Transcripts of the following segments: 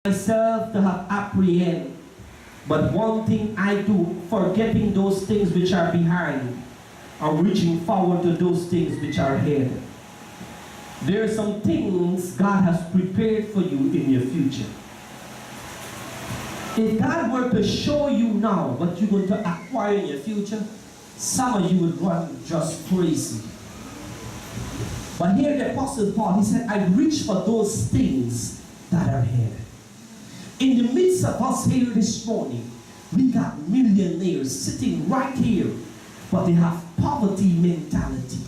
myself to have apprehend, but one thing I do, forgetting those things which are behind, and reaching forward to those things which are ahead. There are some things God has prepared for you in your future. If God were to show you now what you're going to acquire in your future, some of you would run just crazy. But here the Apostle Paul, he said, I reach for those things that are ahead. In the midst of us here this morning, we got millionaires sitting right here, but they have poverty mentality.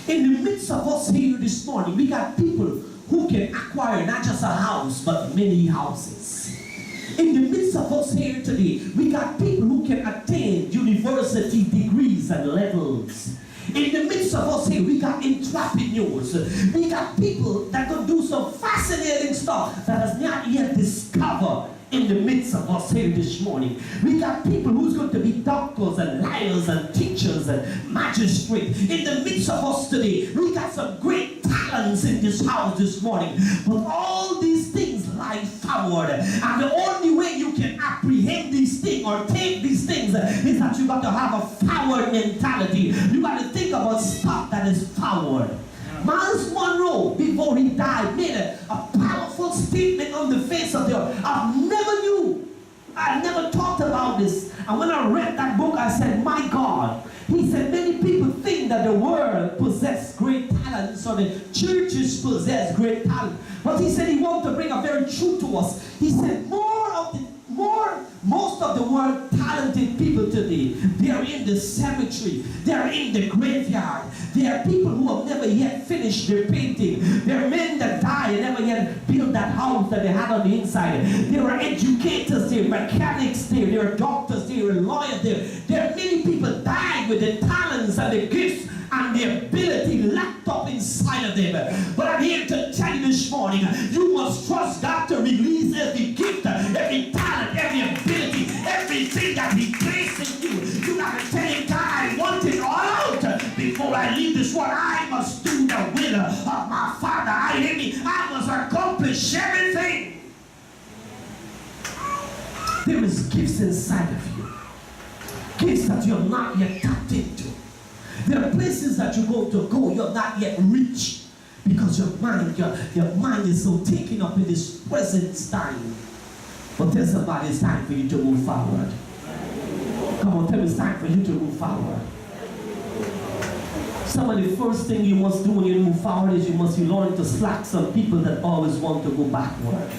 In the midst of us here this morning, we got people who can acquire not just a house, but many houses. In the midst of us here today, we got people who can attain university degrees and levels. In the midst of us here, we got entrepreneurs. We got people that can do some fascinating stuff that has not yet discovered in the midst of us here this morning. We got people who's going to be doctors and lawyers and teachers and magistrates. In the midst of us today, we got some great talents in this house this morning. But all these things lie forward. And the only way you can apprehend these things or take these things is that you got to have a forward mentality. You got to think about stuff that is forward. Miles Monroe, before he died, made a powerful statement on the face of the earth. I never thought about this. And when I read that book, I said, my God. He said, many people think that the world possesses great talents or the churches possess great talent. But he said he wanted to bring a very truth to us. He said, most of the world talented people today, they are in the cemetery, they are in the graveyard. They are people who have never yet finished their painting. There are men that die and never yet built that house that they had on the inside. There are educators there, mechanics there are doctors there, lawyers there. There are many people died with the talents and the gifts and the ability locked up inside of them. But I'm here to tell you this morning, you must trust God to release every gift, every talent, every ability, everything that He placed in you. You got to tell Him, God, I want it all out. Before I leave this world, I must do the will of my Father. I must accomplish everything. There is gifts inside of you. Gifts that you have not yet tapped into. There are places that you're going to go, you're not yet reached because your mind is so taken up in this present time. But tell somebody it's time for you to move forward. Come on, tell me it's time for you to move forward. Some of the first thing you must do when you move forward is you must be learning to slack some people that always want to go backward.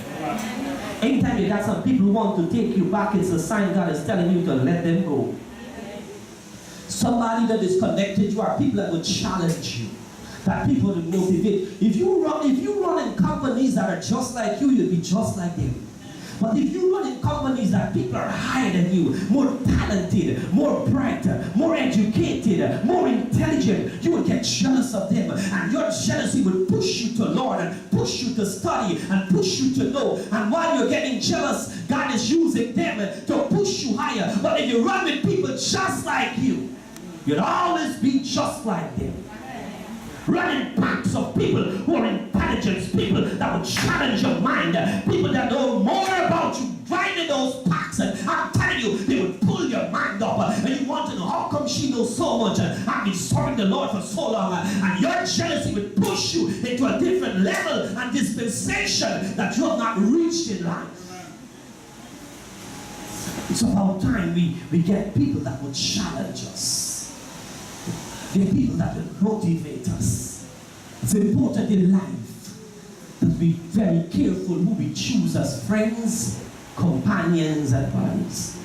Anytime you got some people who want to take you back, it's a sign God is telling you to let them go. Somebody that is connected, you are people that will challenge you, that people will motivate. If you run in companies that are just like you, you'll be just like them. But if you run in companies that people are higher than you, more talented, more bright, more educated, more intelligent, you will get jealous of them. And your jealousy will push you to learn and push you to study and push you to know. And while you're getting jealous, God is using them to push you higher. But if you run with people just like you, you'll always be just like them. Running packs of people who are intelligent, people that will challenge your mind, people that know more about you, driving those packs, and I'm telling you, they will pull your mind up, and you want to know how come she knows so much, I've been serving the Lord for so long, and your jealousy will push you into a different level and dispensation that you have not reached in life. It's about time we get people that will challenge us. The people that will motivate us. It's important in life that we be very careful who we choose as friends, companions, and buddies.